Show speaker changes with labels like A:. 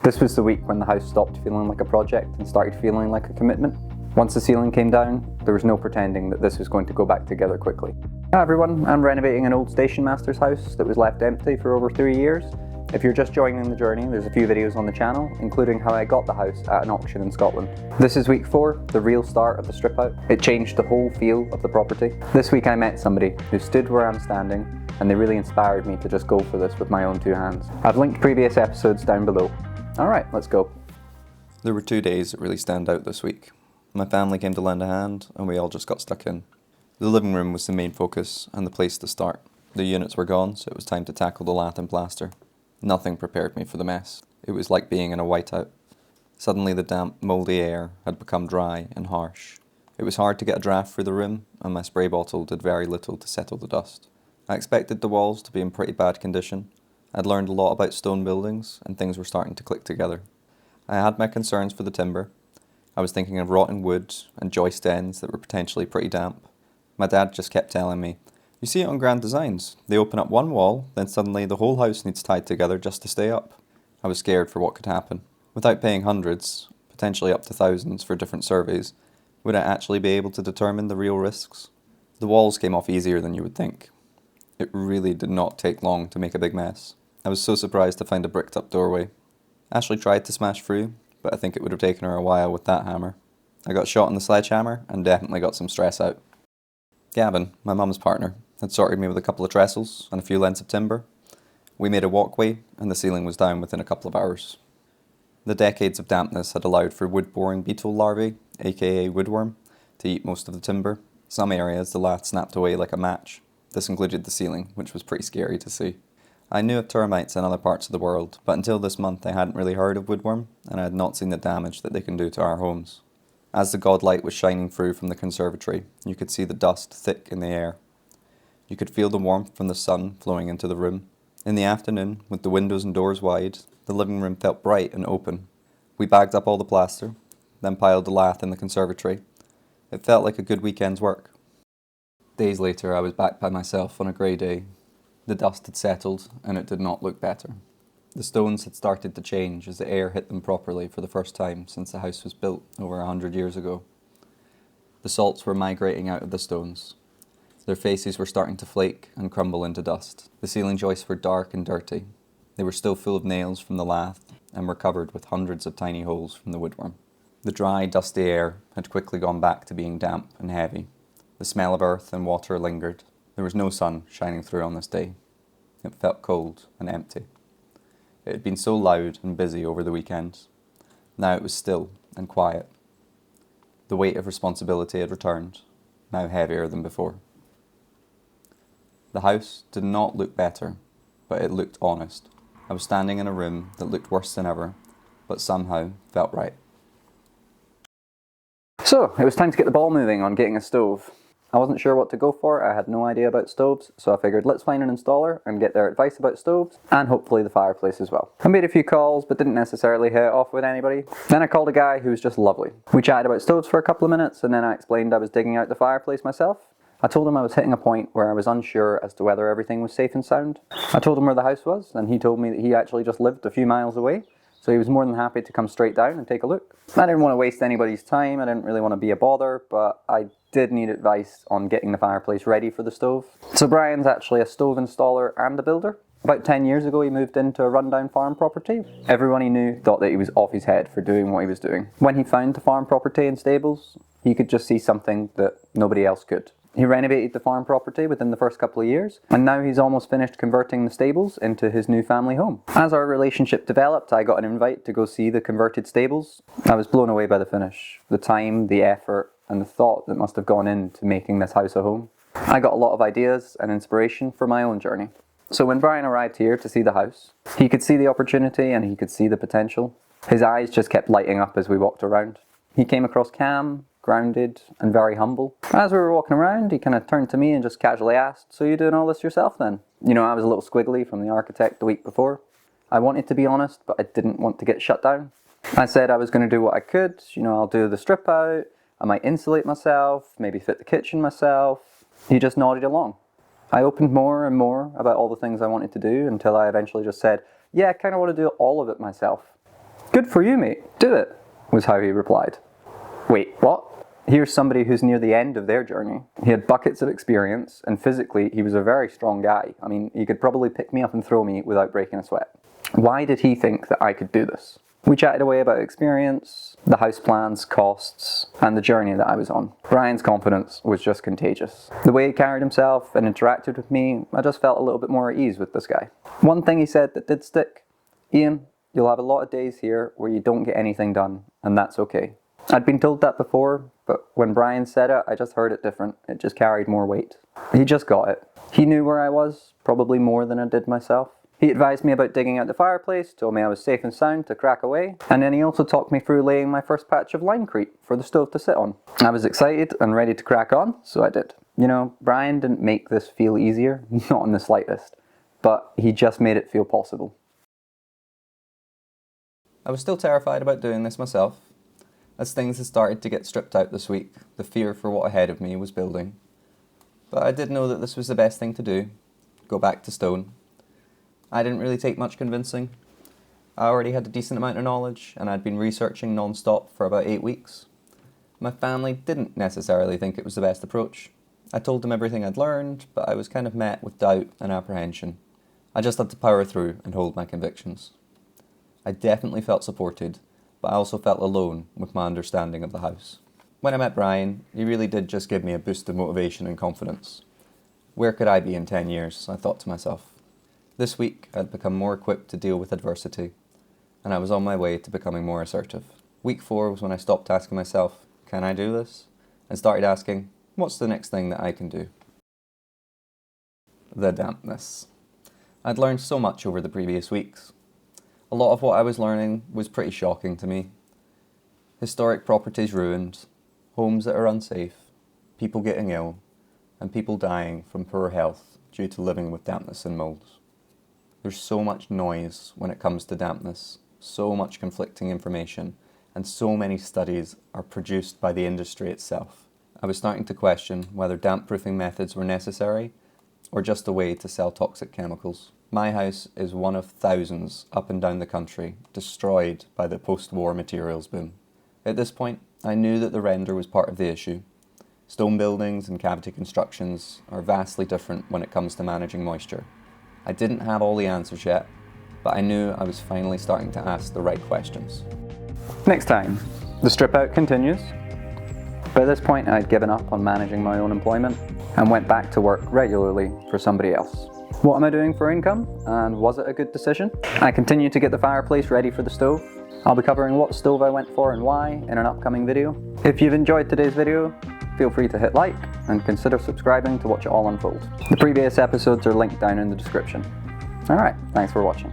A: This was the week when the house stopped feeling like a project and started feeling like a commitment. Once the ceiling came down, there was no pretending that this was going to go back together quickly. Hi everyone, I'm renovating an old station master's house that was left empty for over 3 years. If you're just joining the journey, there's a few videos on the channel, including how I got the house at an auction in Scotland. This is week 4, the real start of the strip out. It changed the whole feel of the property. This week I met somebody who stood where I'm standing, and they really inspired me to just go for this with my own 2 hands. I've linked previous episodes down below. Alright, let's go.
B: There were 2 days that really stand out this week. My family came to lend a hand, and we all just got stuck in. The living room was the main focus, and the place to start. The units were gone, so it was time to tackle the lath and plaster. Nothing prepared me for the mess. It was like being in a whiteout. Suddenly the damp, mouldy air had become dry and harsh. It was hard to get a draft through the room, and my spray bottle did very little to settle the dust. I expected the walls to be in pretty bad condition. I'd learned a lot about stone buildings, and things were starting to click together. I had my concerns for the timber. I was thinking of rotting wood and joist ends that were potentially pretty damp. My dad just kept telling me, "You see it on Grand Designs. They open up one wall, then suddenly the whole house needs tied together just to stay up." I was scared for what could happen. Without paying hundreds, potentially up to thousands for different surveys, would I actually be able to determine the real risks? The walls came off easier than you would think. It really did not take long to make a big mess. I was so surprised to find a bricked up doorway. Ashley tried to smash through, but I think it would have taken her a while with that hammer. I got shot on the sledgehammer and definitely got some stress out. Gavin, my mum's partner, had sorted me with a couple of trestles and a few lengths of timber. We made a walkway and the ceiling was down within a couple of hours. The decades of dampness had allowed for wood-boring beetle larvae, aka woodworm, to eat most of the timber. Some areas the lath snapped away like a match. This included the ceiling, which was pretty scary to see. I knew of termites in other parts of the world, but until this month I hadn't really heard of woodworm, and I had not seen the damage that they can do to our homes. As the godlight was shining through from the conservatory, you could see the dust thick in the air. You could feel the warmth from the sun flowing into the room. In the afternoon, with the windows and doors wide, the living room felt bright and open. We bagged up all the plaster, then piled the lath in the conservatory. It felt like a good weekend's work. Days later, I was back by myself on a grey day. The dust had settled, and it did not look better. The stones had started to change as the air hit them properly for the first time since the house was built over 100 years ago. The salts were migrating out of the stones. Their faces were starting to flake and crumble into dust. The ceiling joists were dark and dirty. They were still full of nails from the lath and were covered with hundreds of tiny holes from the woodworm. The dry, dusty air had quickly gone back to being damp and heavy. The smell of earth and water lingered. There was no sun shining through on this day. It felt cold and empty. It had been so loud and busy over the weekend. Now it was still and quiet. The weight of responsibility had returned, now heavier than before. The house did not look better, but it looked honest. I was standing in a room that looked worse than ever, but somehow felt right.
A: So, it was time to get the ball moving on getting a stove. I wasn't sure what to go for, I had no idea about stoves, so I figured let's find an installer and get their advice about stoves, and hopefully the fireplace as well. I made a few calls, but didn't necessarily hit it off with anybody. Then I called a guy who was just lovely. We chatted about stoves for a couple of minutes, and then I explained I was digging out the fireplace myself. I told him I was hitting a point where I was unsure as to whether everything was safe and sound. I told him where the house was, and he told me that he actually just lived a few miles away, so he was more than happy to come straight down and take a look. I didn't want to waste anybody's time, I didn't really want to be a bother, but I did need advice on getting the fireplace ready for the stove. So Brian's actually a stove installer and a builder. About 10 years ago he moved into a rundown farm property. Everyone he knew thought that he was off his head for doing what he was doing. When he found the farm property and stables, he could just see something that nobody else could. He renovated the farm property within the first couple of years, and now he's almost finished converting the stables into his new family home. As our relationship developed, I got an invite to go see the converted stables. I was blown away by the finish, the time, the effort, and the thought that must have gone into making this house a home. I got a lot of ideas and inspiration for my own journey. So when Brian arrived here to see the house, he could see the opportunity and he could see the potential. His eyes just kept lighting up as we walked around. He came across calm, grounded, and very humble. As we were walking around, he kind of turned to me and just casually asked, "So you're doing all this yourself then?" You know, I was a little squiggly from the architect the week before. I wanted to be honest, but I didn't want to get shut down. I said I was going to do what I could. You know, I'll do the strip out, I might insulate myself, maybe fit the kitchen myself. He just nodded along. I opened more and more about all the things I wanted to do until I eventually just said, yeah, I kind of want to do all of it myself. "Good for you, mate. Do it," was how he replied. Wait, what? Here's somebody who's near the end of their journey. He had buckets of experience, and physically he was a very strong guy. I mean, he could probably pick me up and throw me without breaking a sweat. Why did he think that I could do this? We chatted away about experience, the house plans, costs, and the journey that I was on. Brian's confidence was just contagious. The way he carried himself and interacted with me, I just felt a little bit more at ease with this guy. One thing he said that did stick: "Ian, you'll have a lot of days here where you don't get anything done, and that's okay." I'd been told that before, but when Brian said it, I just heard it different. It just carried more weight. He just got it. He knew where I was, probably more than I did myself. He advised me about digging out the fireplace, told me I was safe and sound to crack away, and then he also talked me through laying my first patch of linecrete for the stove to sit on. I was excited and ready to crack on, so I did. You know, Brian didn't make this feel easier, not in the slightest, but he just made it feel possible.
B: I was still terrified about doing this myself. As things had started to get stripped out this week, the fear for what ahead of me was building. But I did know that this was the best thing to do: go back to stone. I didn't really take much convincing. I already had a decent amount of knowledge, and I'd been researching non-stop for about 8 weeks. My family didn't necessarily think it was the best approach. I told them everything I'd learned, but I was kind of met with doubt and apprehension. I just had to power through and hold my convictions. I definitely felt supported, but I also felt alone with my understanding of the house. When I met Brian, he really did just give me a boost of motivation and confidence. Where could I be in 10 years, I thought to myself. This week, I'd become more equipped to deal with adversity, and I was on my way to becoming more assertive. Week 4 was when I stopped asking myself, can I do this? And started asking, what's the next thing that I can do? The dampness. I'd learned so much over the previous weeks. A lot of what I was learning was pretty shocking to me. Historic properties ruined, homes that are unsafe, people getting ill, and people dying from poor health due to living with dampness and molds. There's so much noise when it comes to dampness, so much conflicting information, and so many studies are produced by the industry itself. I was starting to question whether damp-proofing methods were necessary or just a way to sell toxic chemicals. My house is one of thousands up and down the country destroyed by the post-war materials boom. At this point, I knew that the render was part of the issue. Stone buildings and cavity constructions are vastly different when it comes to managing moisture. I didn't have all the answers yet, but I knew I was finally starting to ask the right questions.
A: Next time, the strip out continues. By this point, I'd given up on managing my own employment and went back to work regularly for somebody else. What am I doing for income, and was it a good decision? I continue to get the fireplace ready for the stove. I'll be covering what stove I went for and why in an upcoming video. If you've enjoyed today's video, feel free to hit like and consider subscribing to watch it all unfold. The previous episodes are linked down in the description. Alright, thanks for watching.